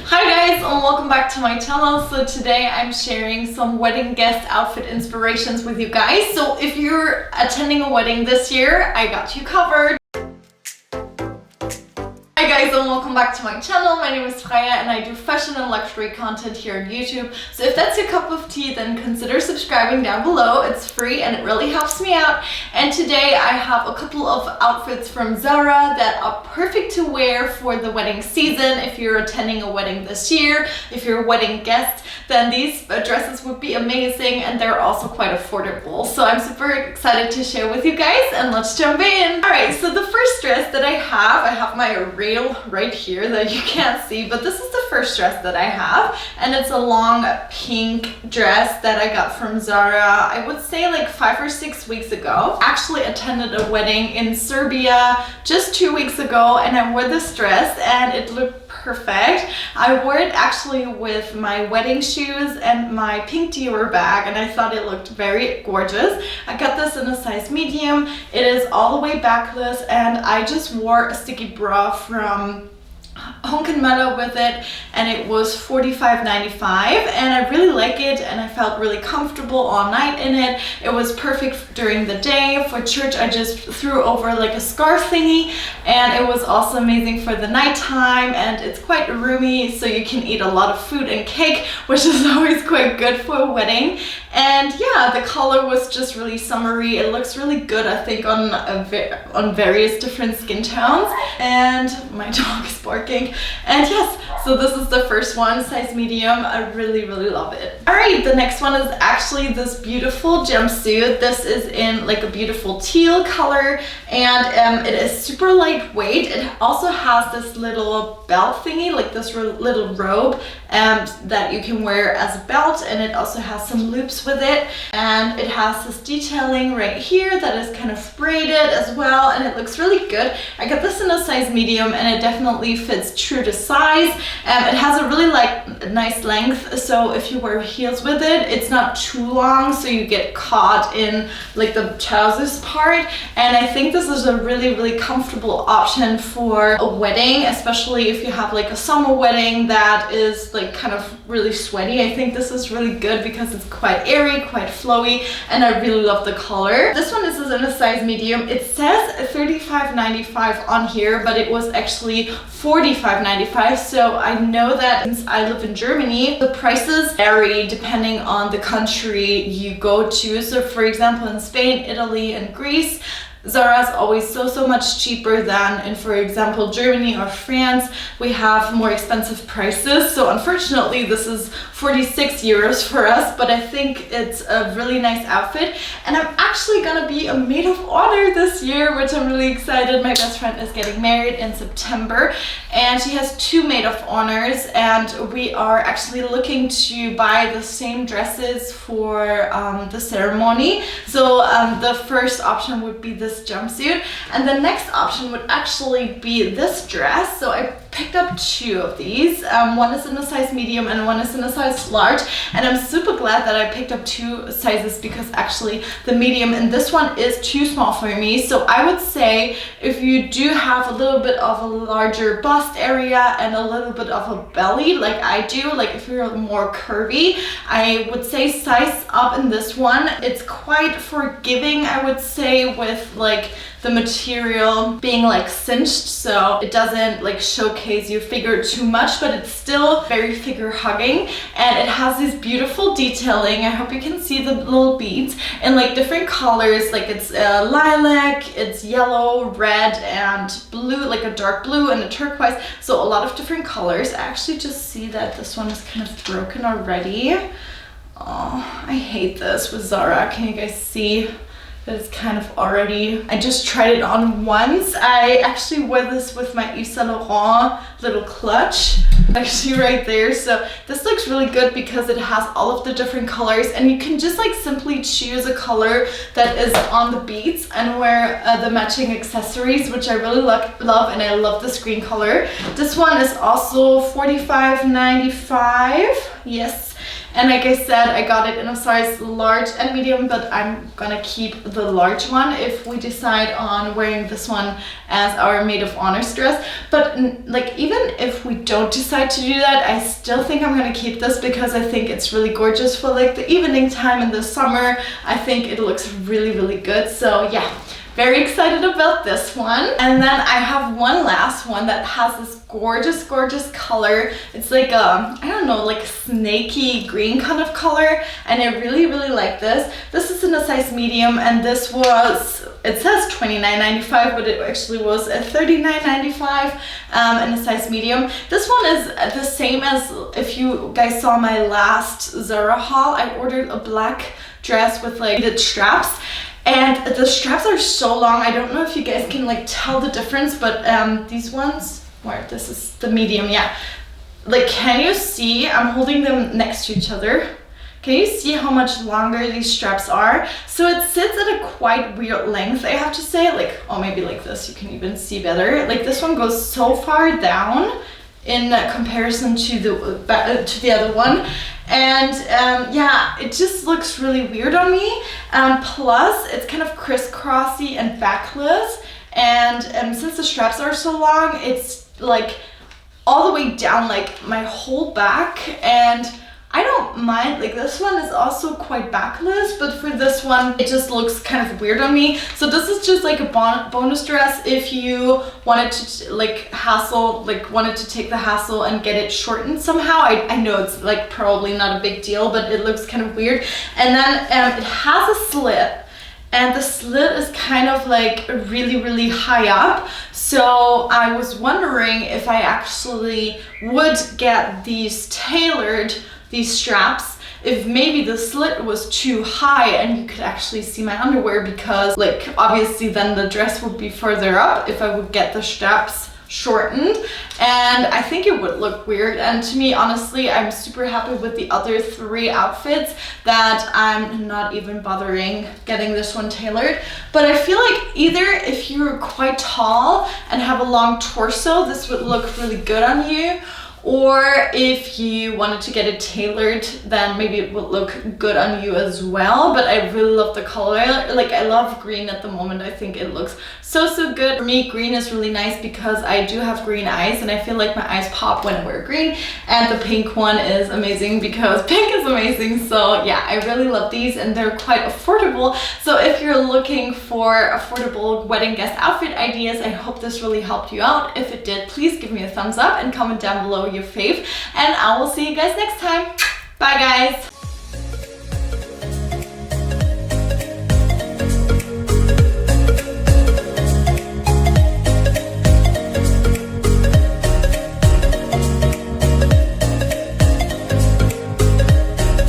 Hi guys, and welcome back to my channel. So today I'm sharing some wedding guest outfit inspirations with you guys. So if you're attending a wedding this year, I got you covered. Hi guys, and welcome back to my channel. My name is Freya and I do fashion and luxury content here on YouTube. So if that's your cup of tea, then consider subscribing down below. It's free and it really helps me out. And today I have a couple of outfits from Zara that are perfect to wear for the wedding season. If you're attending a wedding this year, if you're a wedding guest, then these dresses would be amazing, and they're also quite affordable. So I'm super excited to share with you guys, and let's jump in. Alright, so the first dress that I have my reel right here that you can't see, but this is the first dress that I have, and it's a long pink dress that I got from Zara, I would say like 5 or 6 weeks ago. Actually attended a wedding in Serbia just 2 weeks ago, and I wore this dress and it looked perfect. I wore it actually with my wedding shoes and my pink Dior bag, and I thought it looked very gorgeous. I got this in a size medium. It is all the way backless, and I just wore a sticky bra from Medi with it, and it was $45.95, and I really like it, and I felt really comfortable all night in it. It was perfect during the day. For church I just threw over like a scarf thingy, and it was also amazing for the nighttime, and it's quite roomy, so you can eat a lot of food and cake, which is always quite good for a wedding. And yeah, the color was just really summery. It looks really good, I think, on various different skin tones. And my dog is barking. And yes, so this is the first one, size medium. I really love it. Alright, the next one is actually this beautiful jumpsuit. This is in like a beautiful teal color, and it is super lightweight. It also has this little belt thingy, like this little robe that you can wear as a belt, and it also has some loops with it, and it has this detailing right here that is kind of braided as well, and it looks really good. I got this in a size medium, and it definitely fits true to size. It has a really nice length, so if you wear heels with it, it's not too long, so you get caught in like the trousers part. And I think this is a really comfortable option for a wedding, especially if you have like a summer wedding that is like kind of really sweaty. I think this is really good because it's quite airy, quite flowy, and I really love the color. This one is in a size medium. It says $35.95 on here, but it was actually $45.95. So I know that since I live in Germany, the prices vary depending on the country you go to. So for example, in Spain, Italy, and Greece, Zara is always so much cheaper than in, for example, Germany or France. We have more expensive prices, so unfortunately this is 46 euros for us, but I think it's a really nice outfit. And I'm actually gonna be a maid of honor this year, which I'm really excited. My best friend is getting married in September, and she has 2 maid of honors, and we are actually looking to buy the same dresses for the ceremony. So the first option would be this jumpsuit, and the next option would actually be this dress. So I picked up 2 of these. One is in a size medium and one is in a size large, and I'm super glad that I picked up 2 sizes because actually the medium in this one is too small for me. So I would say if you do have a little bit of a larger bust area and a little bit of a belly like I do, like if you're more curvy, I would say size up in this one. It's quite forgiving, I would say, with like the material being like cinched, so it doesn't like showcase your figure too much, but it's still very figure hugging, and it has this beautiful detailing. I hope you can see the little beads in like different colors, like it's lilac, it's yellow, red, and blue, like a dark blue and a turquoise, so a lot of different colors. I actually just see that this one is kind of broken already. Oh, I hate this with Zara. Can you guys see? It's kind of already, I just tried it on once. I actually wore this with my Yves Saint Laurent little clutch, actually right there. So this looks really good because it has all of the different colors, and you can just like simply choose a color that is on the beads and wear the matching accessories, which I really love, and I love this green color. This one is also $45.95, yes. And like I said, I got it in a size large and medium, but I'm gonna keep the large one if we decide on wearing this one as our maid of honor dress. But like, even if we don't decide to do that, I still think I'm gonna keep this because I think it's really gorgeous for like the evening time in the summer. I think it looks really, really good. So yeah, very excited about this one. And then I have one last one that has this gorgeous, gorgeous color. It's like I don't know, like snaky green kind of color, and I really, really like this. This is in a size medium, and this was, it says $29.95, but it actually was a $39.95 in a size medium. This one is the same as if you guys saw my last Zara haul. I ordered a black dress with like beaded straps. And the straps are so long. I don't know if you guys can like tell the difference, but these ones, where this is the medium, yeah. Like, can you see? I'm holding them next to each other. Can you see how much longer these straps are? So it sits at a quite weird length, I have to say. Like, oh, maybe like this, you can even see better. Like, this one goes so far down in comparison to the other one. And yeah, it just looks really weird on me. Plus, it's kind of crisscrossy and backless. And since the straps are so long, it's like all the way down like my whole back. And I don't mind, like this one is also quite backless, but for this one, it just looks kind of weird on me. So this is just like a bonus dress if you wanted to like wanted to take the hassle and get it shortened somehow. I know it's like probably not a big deal, but it looks kind of weird. And then it has a slit. And the slit is kind of like really, really high up. So I was wondering if I actually would get these tailored, these straps, if maybe the slit was too high and you could actually see my underwear, because like obviously then the dress would be further up if I would get the straps shortened, and I think it would look weird. And to me, honestly, I'm super happy with the other 3 outfits that I'm not even bothering getting this one tailored. But I feel like either if you're quite tall and have a long torso, this would look really good on you, or if you wanted to get it tailored, then maybe it would look good on you as well. But I really love the color. Like, I love green at the moment. I think it looks so good. For me, green is really nice because I do have green eyes, and I feel like my eyes pop when I wear green. And the pink one is amazing because pink is amazing. So yeah, I really love these, and they're quite affordable. So if you're looking for affordable wedding guest outfit ideas, I hope this really helped you out. If it did, please give me a thumbs up and comment down below your fave, and I will see you guys next time. Bye guys.